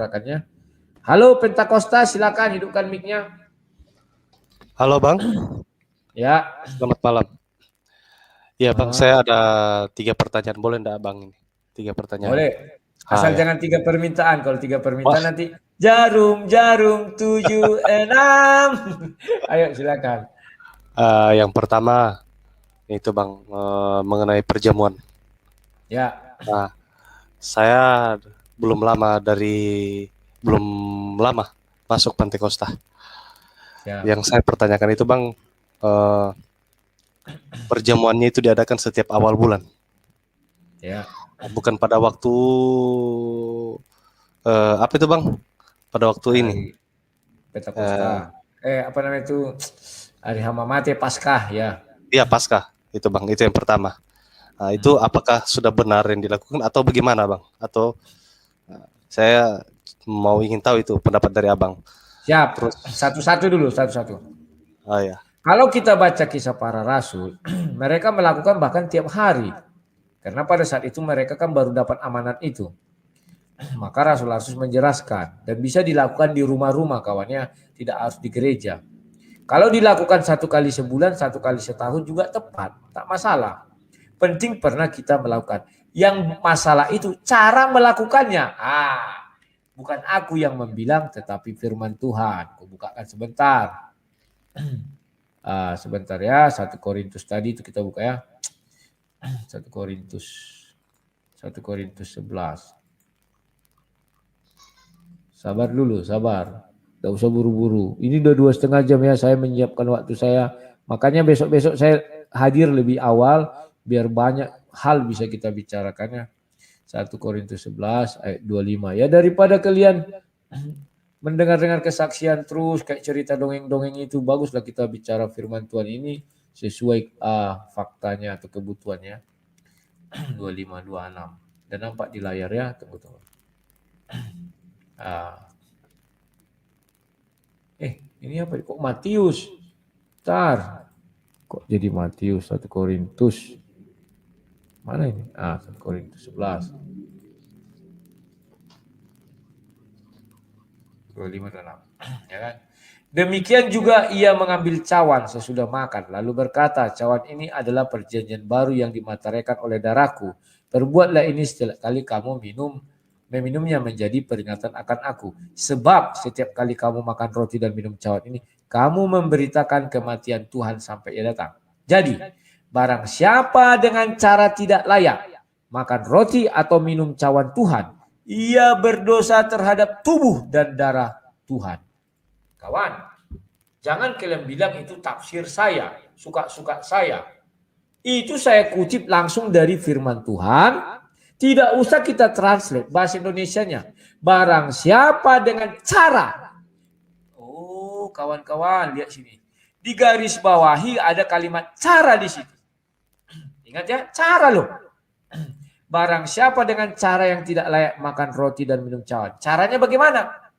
Katanya. Halo Pentakosta, silakan hidupkan mic-nya. Halo Bang, Ya. selamat malam. Ya Bang, saya ada 3 pertanyaan, boleh enggak Bang ini? 3 pertanyaan. Boleh. Asal Ya. jangan 3 permintaan. Kalau 3 Wah, permintaan nanti jarum 7 6. Ayo silakan. yang pertama itu Bang, mengenai perjamuan. Ya. Nah, saya belum lama belum lama masuk Pantekosta. Siap. Yang saya pertanyakan itu Bang, eh, perjamuannya itu diadakan setiap awal bulan, Ya. bukan pada waktu apa itu Bang? Pada waktu ini. Hari Eh, Pentakosta. Apa namanya itu? Hari Hama Mati Paskah ya. Iya Paskah, itu Bang, itu yang pertama. Nah, itu apakah sudah benar yang dilakukan atau bagaimana Bang? Atau saya ingin tahu itu pendapat dari Abang. Siap. Terus, Satu-satu dulu, satu-satu. ya, Kalau kita baca kisah para rasul, mereka melakukan bahkan tiap hari. Karena pada saat itu mereka kan baru dapat amanat itu. Maka Rasul menjelaskan dan bisa dilakukan di rumah-rumah kawannya, tidak harus di gereja. Kalau dilakukan 1 kali sebulan, 1 kali setahun juga tepat, tak masalah. Penting pernah kita melakukan. Yang masalah itu cara melakukannya. Bukan aku yang membilang, tetapi firman Tuhan. Aku bukakan sebentar. Sebentar ya, 1 Korintus tadi itu kita buka ya. 1 Korintus 11. Sabar dulu, sabar. Tidak usah buru-buru. Ini udah 2,5 jam ya saya menyiapkan waktu saya. Makanya besok-besok saya hadir lebih awal biar banyak hal bisa kita bicarakannya. 1 Korintus 11 ayat 25. Ya daripada kalian mendengar-dengar kesaksian terus kayak cerita dongeng-dongeng itu, baguslah kita bicara firman Tuhan ini sesuai faktanya atau kebutuhannya. 25 26. Dan nampak di layar ya, tunggu. Ini apa? Kok Matius? Bentar. Kok jadi Matius 1 Korintus? Mana ini? 1 Korintus 11. 25 dan 6. Ya kan? Demikian juga ia mengambil cawan sesudah makan, lalu berkata, cawan ini adalah perjanjian baru yang dimateraikan oleh darahku. Perbuatlah ini setiap kali kamu meminumnya menjadi peringatan akan aku. Sebab setiap kali kamu makan roti dan minum cawan ini, kamu memberitakan kematian Tuhan sampai ia datang. Jadi, barang siapa dengan cara tidak layak makan roti atau minum cawan Tuhan, ia berdosa terhadap tubuh dan darah Tuhan. Kawan, jangan kalian bilang itu tafsir saya, suka-suka saya. Itu saya kutip langsung dari firman Tuhan. Tidak usah kita translate bahasa Indonesianya. Barang siapa dengan cara. Oh, kawan-kawan, lihat sini. Di garis bawahi ada kalimat cara di situ. Ingat ya, cara loh. Barang siapa dengan cara yang tidak layak makan roti dan minum cawan. Caranya bagaimana?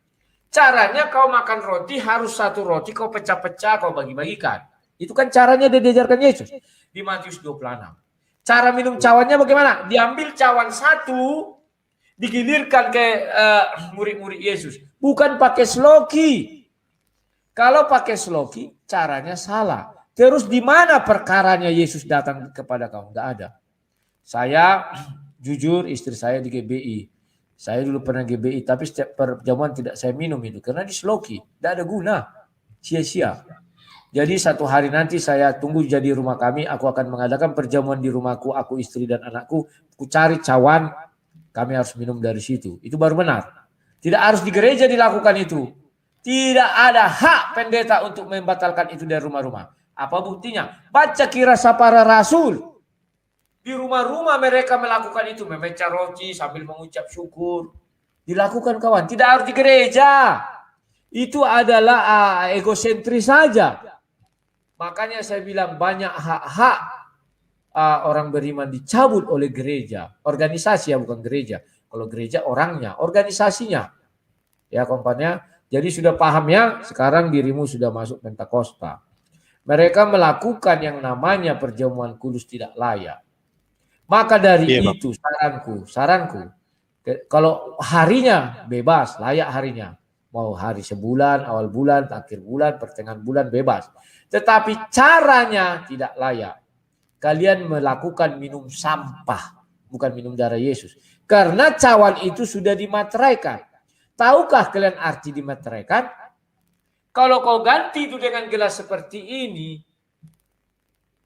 Caranya kau makan roti, harus 1 roti kau pecah-pecah, kau bagi-bagikan. Itu kan caranya diajarkan Yesus di Matius 26. Cara minum cawannya bagaimana? Diambil cawan 1, digilirkan ke murid-murid Yesus. Bukan pakai sloki. Kalau pakai sloki, caranya salah. Terus di mana perkaranya Yesus datang kepada kamu? Enggak ada. Saya jujur, istri saya di GBI. Saya dulu pernah GBI, tapi setiap perjamuan tidak saya minum itu karena di sloki, tidak ada guna, sia-sia. Jadi 1 hari nanti saya tunggu jadi rumah kami, aku akan mengadakan perjamuan di rumahku, aku, istri dan anakku, aku cari cawan, kami harus minum dari situ. Itu baru benar. Tidak harus di gereja dilakukan itu. Tidak ada hak pendeta untuk membatalkan itu dari rumah-rumah. Apa buktinya? Baca Kisah Para Rasul. Di rumah-rumah mereka melakukan itu, memecah roti sambil mengucap syukur. Dilakukan kawan, tidak harus di gereja. Itu adalah egosentris saja. Makanya saya bilang banyak hak-hak orang beriman dicabut oleh gereja. Organisasi ya, bukan gereja. Kalau gereja orangnya, organisasinya. Ya kawannya, jadi sudah paham ya, sekarang dirimu sudah masuk Pentakosta. Mereka melakukan yang namanya perjamuan kudus tidak layak. Maka dari itu saranku, Kalau harinya bebas, layak harinya. Mau hari sebulan, awal bulan, akhir bulan, pertengahan bulan bebas. Tetapi caranya tidak layak. Kalian melakukan minum sampah, bukan minum darah Yesus. Karena cawan itu sudah dimateraikan. Tahukah kalian arti dimateraikan? Kalau kau ganti itu dengan gelas seperti ini,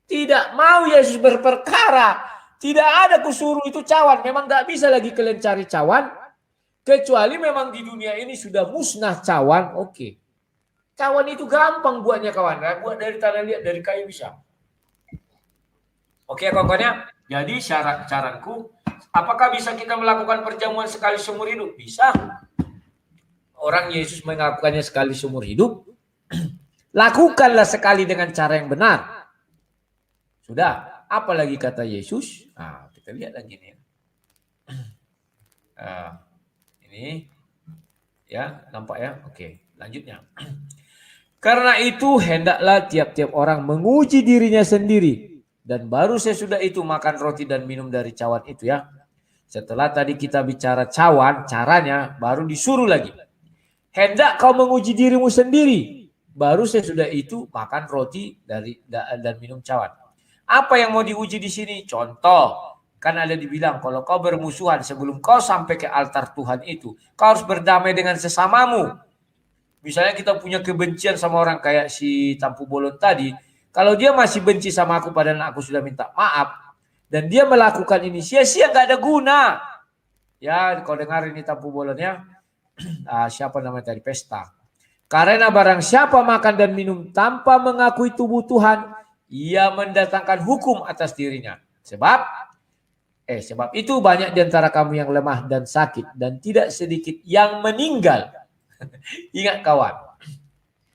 tidak mau Yesus berperkara. Tidak ada kusuruh itu cawan. Memang tidak bisa lagi kalian cari cawan. Kecuali memang di dunia ini sudah musnah cawan. Oke. Cawan itu gampang buatnya kawan. Buat dari tanah liat, dari kayu bisa. Oke kawan-kawannya. Jadi saranku, apakah bisa kita melakukan perjamuan sekali seumur hidup? Bisa. Orang Yesus melakukannya sekali seumur hidup. Lakukanlah sekali dengan cara yang benar. Sudah. Apalagi kata Yesus? Nah, kita lihat lagi nih. Ini ya, nampak ya? Oke, lanjutnya. Karena itu hendaklah tiap-tiap orang menguji dirinya sendiri, dan baru sesudah itu makan roti dan minum dari cawan itu ya. Setelah tadi kita bicara cawan, caranya baru disuruh lagi. Hendak kau menguji dirimu sendiri, baru sesudah itu makan roti dan minum cawan. Apa yang mau diuji di sini? Contoh, kan ada dibilang kalau kau bermusuhan sebelum kau sampai ke altar Tuhan itu, kau harus berdamai dengan sesamamu. Misalnya kita punya kebencian sama orang kayak si Tampu Bolon tadi, kalau dia masih benci sama aku padahal aku sudah minta maaf, dan dia melakukan ini sia-sia, nggak ada guna. Ya, kau dengar ini Tampu Bolon ya. Siapa namanya tadi? Pesta. Karena barang siapa makan dan minum tanpa mengakui tubuh Tuhan, ia mendatangkan hukum atas dirinya. Sebab itu banyak di antara kamu yang lemah dan sakit, dan tidak sedikit yang meninggal. Ingat kawan,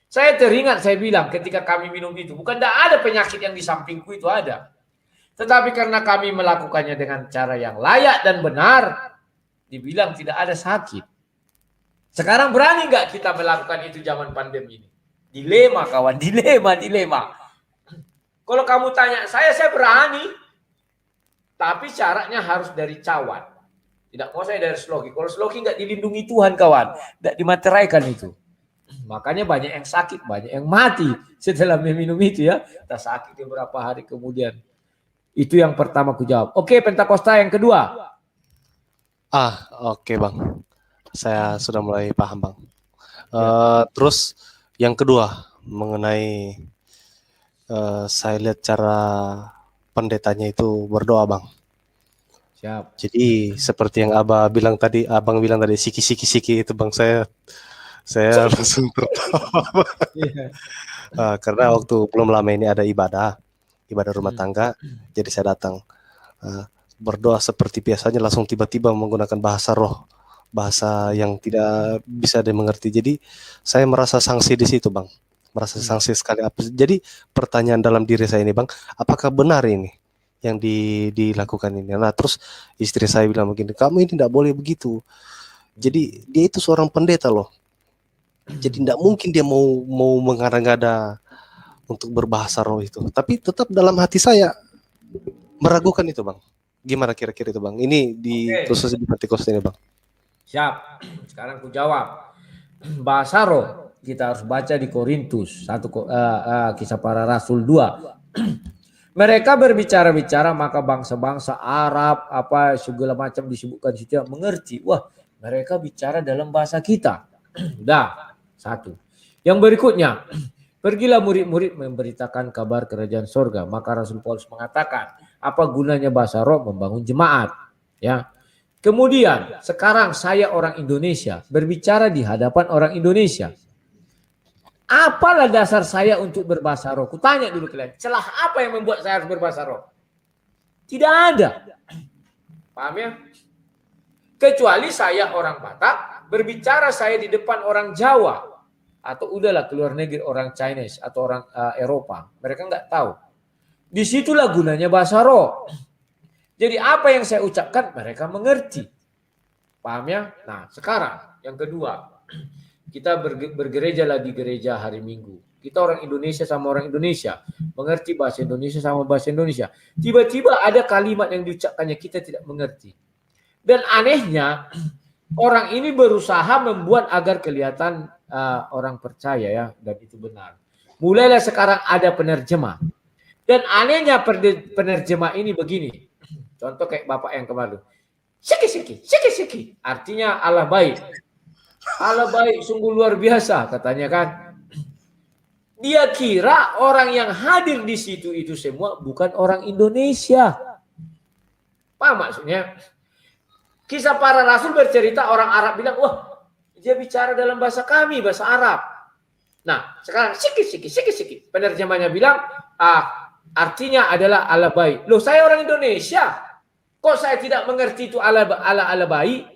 saya teringat saya bilang ketika kami minum itu, bukan tidak ada penyakit yang di sampingku itu ada. Tetapi karena kami melakukannya dengan cara yang layak dan benar, dibilang tidak ada sakit. Sekarang berani nggak kita melakukan itu zaman pandemi ini? Dilema kawan, dilema. Kalau kamu tanya saya berani. Tapi syaratnya harus dari cawan. Tidak mau saya dari slogi. Kalau slogi nggak dilindungi Tuhan kawan. Tidak dimateraikan itu. Makanya banyak yang sakit, banyak yang mati setelah meminum itu ya. Kita sakit beberapa hari kemudian. Itu yang pertama aku jawab. Oke, Pentakosta yang kedua. Oke bang. Saya sudah mulai paham bang. Terus yang kedua mengenai saya lihat cara pendetanya itu berdoa bang. Siap. Jadi seperti yang abang bilang tadi siki itu bang, saya langsung tertawa. Karena waktu belum lama ini ada ibadah rumah tangga, jadi saya datang berdoa seperti biasanya, langsung tiba-tiba menggunakan bahasa roh, bahasa yang tidak bisa dimengerti. Jadi saya merasa sanksi di situ bang, merasa sanksi sekali. Jadi pertanyaan dalam diri saya ini bang, apakah benar ini yang dilakukan ini? Nah terus istri saya bilang begini, kamu ini tidak boleh begitu. Jadi dia itu seorang pendeta loh. Jadi tidak mungkin dia mau mengada-ngada untuk berbahasa roh itu. Tapi tetap dalam hati saya meragukan itu bang. Gimana kira-kira itu bang? Ini khususnya di Pentakosta ini bang. Siap. Sekarang aku jawab. Bahasa roh kita harus baca di Korintus 1 Kisah Para Rasul 2. Mereka berbicara-bicara, maka bangsa-bangsa Arab apa segala macam disebutkan situ mengerti. Wah, mereka bicara dalam bahasa kita. Dah, satu. Yang berikutnya, pergilah murid-murid memberitakan kabar kerajaan sorga. Maka Rasul Paulus mengatakan, apa gunanya bahasa roh? Membangun jemaat. Ya. Kemudian, sekarang saya orang Indonesia berbicara di hadapan orang Indonesia. Apalah dasar saya untuk berbahasa roh? Kutanya dulu kalian, celah apa yang membuat saya harus berbahasa roh? Tidak ada. Paham ya? Kecuali saya orang Batak, berbicara saya di depan orang Jawa. Atau udahlah keluar negeri orang Chinese atau orang Eropa. Mereka nggak tahu. Disitulah gunanya bahasa roh. Jadi apa yang saya ucapkan mereka mengerti. Paham ya? Nah sekarang yang kedua. Kita bergereja lagi gereja hari Minggu. Kita orang Indonesia sama orang Indonesia. Mengerti bahasa Indonesia sama bahasa Indonesia. Tiba-tiba ada kalimat yang diucapkannya kita tidak mengerti. Dan anehnya orang ini berusaha membuat agar kelihatan orang percaya ya, dan itu benar. Mulailah sekarang ada penerjemah. Dan anehnya penerjemah ini begini. Contoh kayak Bapak yang kemarin. Siki, siki, siki. Artinya Allah baik. Allah baik sungguh luar biasa katanya kan. Dia kira orang yang hadir di situ itu semua bukan orang Indonesia. Paham maksudnya? Kisah para rasul bercerita orang Arab bilang, wah dia bicara dalam bahasa kami, bahasa Arab. Nah sekarang siki. Penerjemahnya bilang, artinya adalah Allah baik. Loh saya orang Indonesia. Kok saya tidak mengerti itu Allah baik?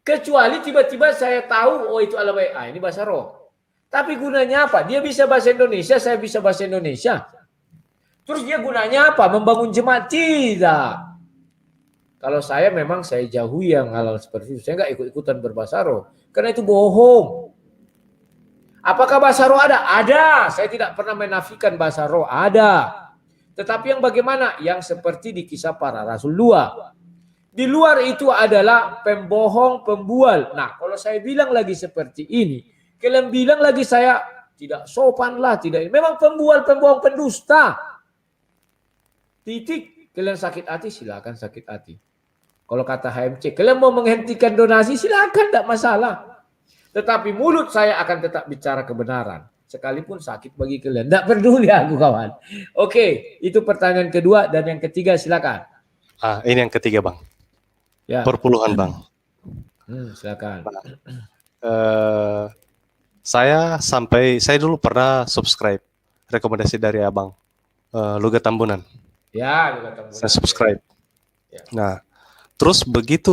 Kecuali tiba-tiba saya tahu, oh itu Allah baik. Ini bahasa roh. Tapi gunanya apa? Dia bisa bahasa Indonesia, saya bisa bahasa Indonesia. Terus dia gunanya apa? Membangun jemaat? Tidak. Kalau saya memang saya jauhi yang hal seperti itu. Saya nggak ikut-ikutan berbahasa roh. Karena itu bohong. Apakah bahasa roh ada? Ada. Saya tidak pernah menafikan bahasa roh. Ada. Tetapi yang bagaimana? Yang seperti di kisah para rasul 2. Di luar itu adalah pembohong, pembual. Nah, kalau saya bilang lagi seperti ini, kalian bilang lagi saya tidak sopan lah, tidak. Memang pembual, pembohong, pendusta. Titik. Kalian sakit hati, silakan sakit hati. Kalau kata HMC, kalian mau menghentikan donasi, silakan, tidak masalah. Tetapi mulut saya akan tetap bicara kebenaran. Sekalipun sakit bagi kalian. Tidak peduli aku kawan. Oke, itu pertanyaan kedua. Dan yang ketiga silakan. Ini yang ketiga Bang. Ya. Perpuluhan Bang. Silakan. Saya dulu pernah subscribe rekomendasi dari Abang. Luga Tambunan. Ya, Luga Tambunan. Saya subscribe. Ya. Nah, terus begitu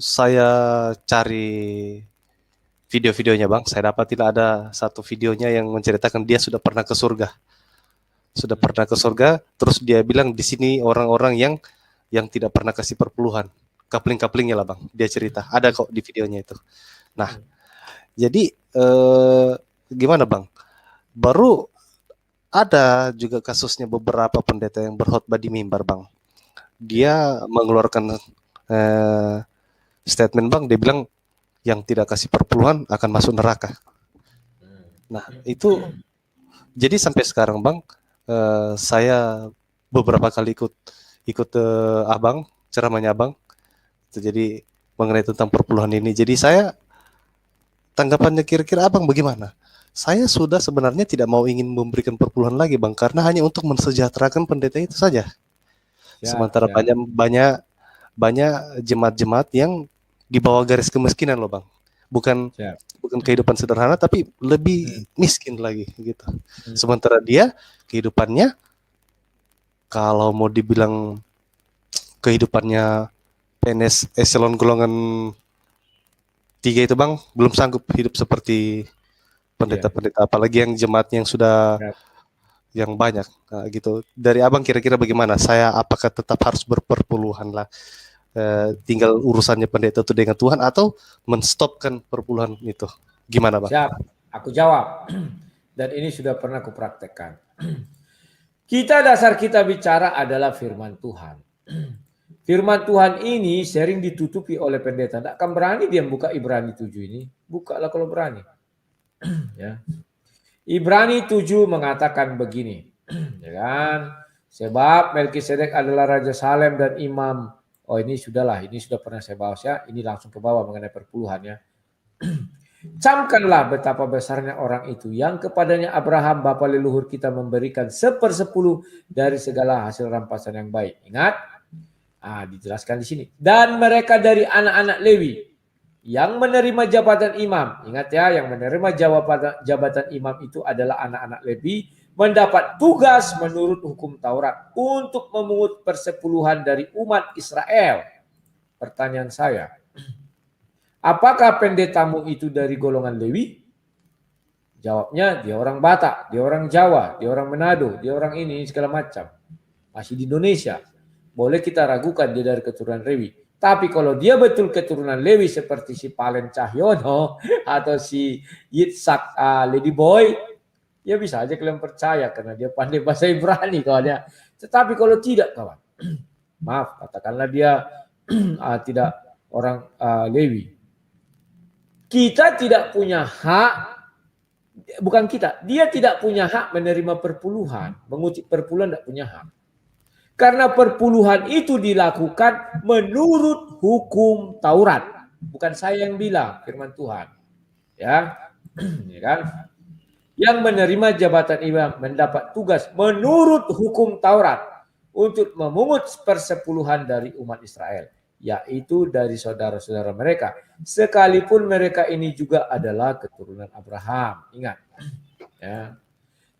saya cari video-videonya Bang, saya dapatilah ada satu videonya yang menceritakan dia sudah pernah ke surga. Sudah pernah ke surga, terus dia bilang di sini orang-orang yang tidak pernah kasih perpuluhan. Kapling-kaplingnya lah Bang, dia cerita. Ada kok di videonya itu. Nah, jadi gimana Bang? Baru ada juga kasusnya beberapa pendeta yang berkhotbah di mimbar Bang. Dia mengeluarkan statement Bang, dia bilang yang tidak kasih perpuluhan akan masuk neraka. Nah itu jadi sampai sekarang Bang, saya beberapa kali ikut Abang, ceramahnya Abang, jadi mengenai tentang perpuluhan ini. Jadi saya tanggapannya kira-kira Abang bagaimana? Saya sudah sebenarnya tidak mau ingin memberikan perpuluhan lagi Bang, karena hanya untuk mensejahterakan pendeta itu saja. Sementara banyak jemaat-jemaat yang di bawah garis kemiskinan loh Bang. Bukan kehidupan sederhana tapi lebih miskin lagi gitu. Sementara dia kehidupannya kalau mau dibilang kehidupannya PNS eselon golongan 3 itu Bang, belum sanggup hidup seperti pendeta-pendeta, apalagi yang jemaatnya yang sudah yang banyak gitu. Dari Abang kira-kira bagaimana? Saya apakah tetap harus berperpuluhan lah? Tinggal urusannya pendeta itu dengan Tuhan atau menstopkan perpuluhan itu? Gimana Bang? Siap, aku jawab. Dan ini sudah pernah aku praktekkan. Dasar kita bicara adalah firman Tuhan. Firman Tuhan ini sering ditutupi oleh pendeta. Tidak akan berani dia buka Ibrani 7 ini. Bukalah kalau berani. Ya. Ibrani 7 mengatakan begini. Ya kan? Sebab Melkisedek adalah Raja Salem dan Imam. Oh ini sudahlah, ini sudah pernah saya bahas ya. Ini langsung ke bawah mengenai perpuluhan ya. Camkanlah betapa besarnya orang itu yang kepadanya Abraham bapa leluhur kita memberikan 1/10 dari segala hasil rampasan yang baik. Ingat? Dijelaskan di sini. Dan mereka dari anak-anak Lewi yang menerima jabatan imam. Ingat ya, yang menerima jabatan imam itu adalah anak-anak Lewi mendapat tugas menurut hukum Taurat untuk memungut persepuluhan dari umat Israel. Pertanyaan saya, apakah pendetamu itu dari golongan Lewi? Jawabnya, dia orang Batak, dia orang Jawa, dia orang Manado, dia orang ini segala macam. Masih di Indonesia. Boleh kita ragukan dia dari keturunan Lewi. Tapi kalau dia betul keturunan Lewi seperti si Palen Cahyono atau si Yitzhak Lady Boy, ya bisa aja kalian percaya karena dia pandai bahasa Ibrani kawan ya. Tetapi kalau tidak kawan, Maaf, katakanlah dia tidak orang Lewi. Kita tidak punya hak, bukan kita, dia tidak punya hak menerima perpuluhan, mengutip perpuluhan tidak punya hak. Karena perpuluhan itu dilakukan menurut hukum Taurat. Bukan saya yang bilang, firman Tuhan. Ya, ya kan? Yang menerima jabatan imam mendapat tugas menurut hukum Taurat untuk memungut persepuluhan dari umat Israel, yaitu dari saudara-saudara mereka, sekalipun mereka ini juga adalah keturunan Abraham. Ingat, ya.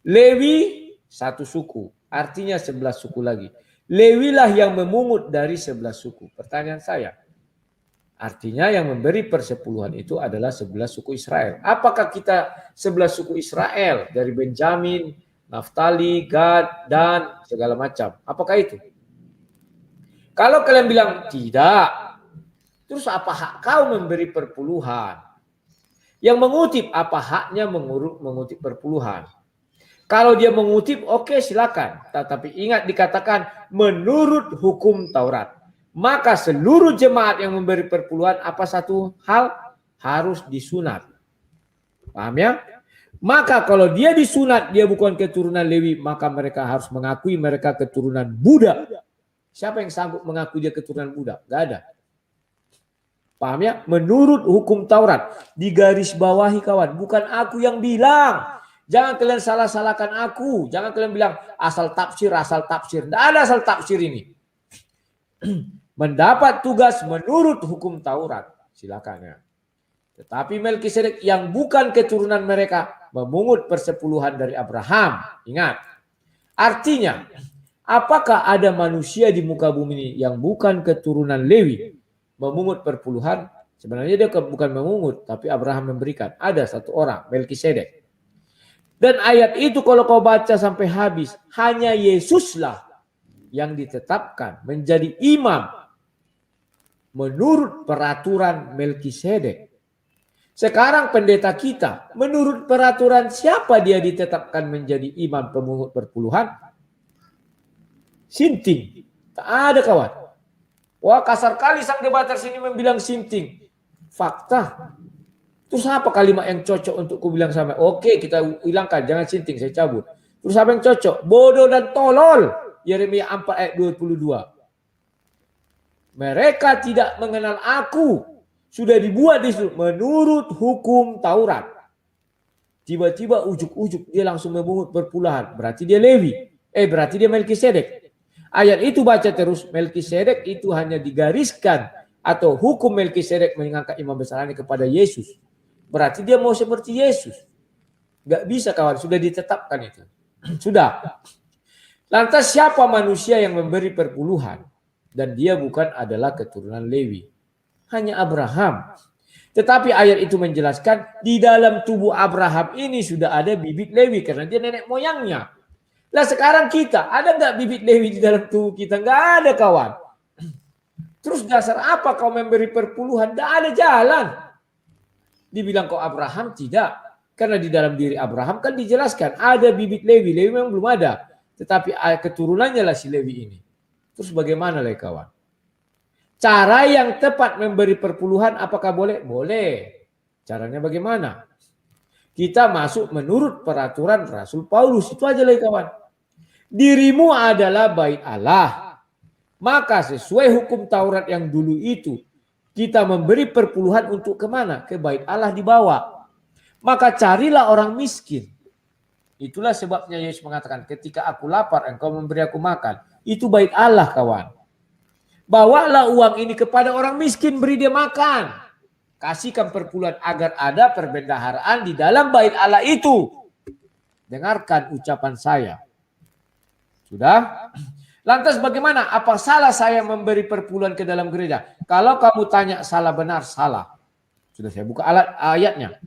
Lewi satu suku, artinya 11 suku lagi. Lewilah yang memungut dari 11 suku. Pertanyaan saya, artinya yang memberi persepuluhan itu adalah 11 suku Israel. Apakah kita 11 suku Israel dari Benjamin, Naftali, Gad, dan segala macam? Apakah itu? Kalau kalian bilang tidak, terus apa hak kau memberi perpuluhan? Yang mengutip, apa haknya mengutip perpuluhan? Kalau dia mengutip, oke, silakan. Tetapi ingat dikatakan menurut hukum Taurat. Maka seluruh jemaat yang memberi perpuluhan apa satu hal? Harus disunat. Paham ya? Maka kalau dia disunat, dia bukan keturunan Lewi, maka mereka harus mengakui mereka keturunan Buddha. Siapa yang sanggup mengaku dia keturunan Buddha? Gak ada. Paham ya? Menurut hukum Taurat. Digaris bawahi kawan. Bukan aku yang bilang. Jangan kalian salah-salahkan aku. Jangan kalian bilang asal tafsir, asal tafsir. Tidak ada asal tafsir ini. Mendapat tugas menurut hukum Taurat. Silakan ya. Tetapi Melkisedek yang bukan keturunan mereka memungut persepuluhan dari Abraham. Ingat. Artinya, apakah ada manusia di muka bumi ini yang bukan keturunan Lewi memungut perpuluhan? Sebenarnya dia bukan memungut, tapi Abraham memberikan. Ada satu orang, Melkisedek. Dan ayat itu kalau kau baca sampai habis, hanya Yesuslah yang ditetapkan menjadi imam menurut peraturan Melkisedek. Sekarang pendeta kita, menurut peraturan siapa dia ditetapkan menjadi imam pemungut perpuluhan? Sinting. Tak ada kawan. Wah, kasar kali sang debater sini membilang sinting. Fakta. Terus apa kalimat yang cocok untuk ku bilang sama? Oke, kita hilangkan, jangan sinting, saya cabut. Terus apa yang cocok? Bodoh dan tolol. Yeremia 4 ayat 22. Mereka tidak mengenal aku. Sudah dibuat di situ menurut hukum Taurat. Tiba-tiba ujuk-ujuk dia langsung memungut perpuluhan. Berarti dia Lewi. Berarti dia Melkisedek. Ayat itu baca terus. Melkisedek itu hanya digariskan atau hukum Melkisedek mengangkat imam besar ini kepada Yesus. Berarti dia mau seperti Yesus. Gak bisa kawan, sudah ditetapkan itu. Sudah. Lantas siapa manusia yang memberi perpuluhan? Dan dia bukan adalah keturunan Lewi. Hanya Abraham. Tetapi ayat itu menjelaskan di dalam tubuh Abraham ini sudah ada bibit Lewi. Karena dia nenek moyangnya. Lah sekarang kita, ada gak bibit Lewi di dalam tubuh kita? Gak ada kawan. Terus dasar apa kau memberi perpuluhan? Gak ada jalan. Dibilang kau Abraham, tidak. Karena di dalam diri Abraham kan dijelaskan ada bibit Lewi. Lewi memang belum ada. Tetapi keturunannya lah si Lewi ini. Terus bagaimana lah kawan? Cara yang tepat memberi perpuluhan apakah boleh? Boleh. Caranya bagaimana? Kita masuk menurut peraturan Rasul Paulus. Itu aja lah kawan. Dirimu adalah bait Allah. Maka sesuai hukum Taurat yang dulu itu, kita memberi perpuluhan untuk kemana? Ke bait Allah dibawa. Maka carilah orang miskin. Itulah sebabnya Yesus mengatakan, ketika aku lapar engkau memberi aku makan. Itu bait Allah kawan. Bawalah uang ini kepada orang miskin, beri dia makan. Kasihkan perpuluhan agar ada perbendaharaan di dalam bait Allah itu. Dengarkan ucapan saya. Sudah? Lantas bagaimana? Apa salah saya memberi perpuluhan ke dalam gereja? Kalau kamu tanya salah benar, salah. Sudah saya buka ayatnya.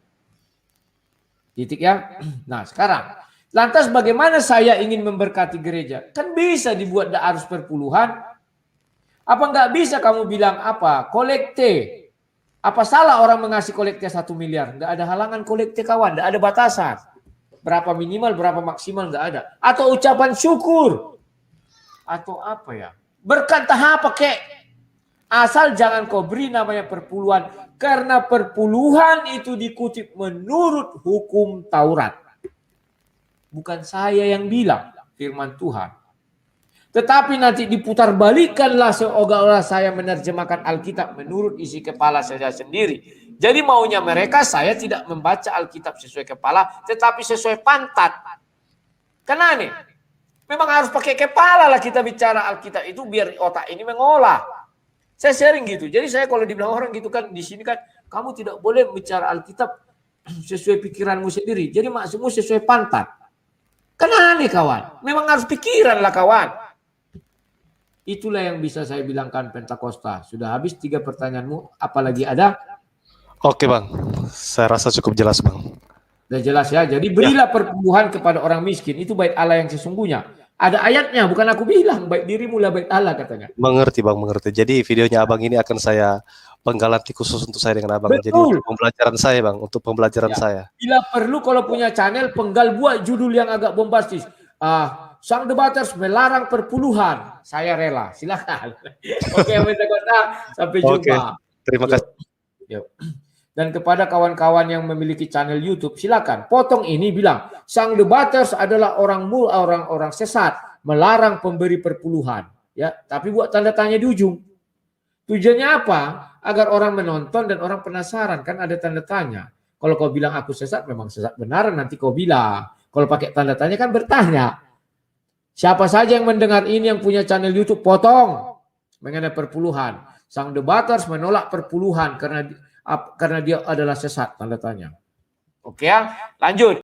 Titik ya. Nah sekarang. Lantas bagaimana saya ingin memberkati gereja? Kan bisa dibuat harus perpuluhan. Apa enggak bisa kamu bilang apa? Kolekte. Apa salah orang mengasih kolekte 1 miliar? Enggak ada halangan kolekte kawan. Enggak ada batasan. Berapa minimal, berapa maksimal enggak ada. Atau ucapan syukur. Atau apa ya? Berkat apa kek? Asal jangan kau beri namanya perpuluhan. Karena perpuluhan itu dikutip menurut hukum Taurat. Bukan saya yang bilang, firman Tuhan. Tetapi nanti diputar balikanlah seolah-olah saya menerjemahkan Alkitab menurut isi kepala saya sendiri. Jadi maunya mereka saya tidak membaca Alkitab sesuai kepala, tetapi sesuai pantat. Karena aneh. Memang harus pakai kepala lah kita bicara Alkitab itu biar otak ini mengolah. Saya sharing gitu. Jadi saya kalau dibilang orang gitu kan di sini kan kamu tidak boleh bicara Alkitab sesuai pikiranmu sendiri. Jadi maksudmu sesuai pantat. Karena aneh kawan. Memang harus pikiran lah kawan. Itulah yang bisa saya bilangkan Pentakosta. Sudah habis 3 pertanyaanmu. Apalagi ada? Oke bang, saya rasa cukup jelas bang. Sudah jelas ya. Jadi berilah perpuluhan kepada orang miskin. Itu bait Allah yang sesungguhnya. Ada ayatnya. Bukan aku bilang. Bait dirimu lah bait Allah katanya. Mengerti bang, mengerti. Jadi videonya abang ini akan saya penggalanti khusus untuk saya dengan abang. Betul. Jadi untuk pembelajaran saya bang, untuk pembelajaran saya. Bila perlu kalau punya channel penggal buat judul yang agak bombastis. Sang debaters melarang perpuluhan. Saya rela. Silakan. Oke, Pentakosta. Sampai jumpa. Oke, terima kasih. Yuk. Dan kepada kawan-kawan yang memiliki channel YouTube, silakan potong ini bilang sang debaters adalah orang sesat, melarang pemberi perpuluhan. Ya, tapi buat tanda tanya di ujung. Tujuannya apa? Agar orang menonton dan orang penasaran, kan ada tanda tanya. Kalau kau bilang aku sesat, memang sesat benaran nanti kau bilang. Kalau pakai tanda tanya kan bertanya. Siapa saja yang mendengar ini yang punya channel YouTube, potong mengenai perpuluhan. Sang debaters menolak perpuluhan karena dia adalah sesat, tanda tanya. Oke ya, lanjut.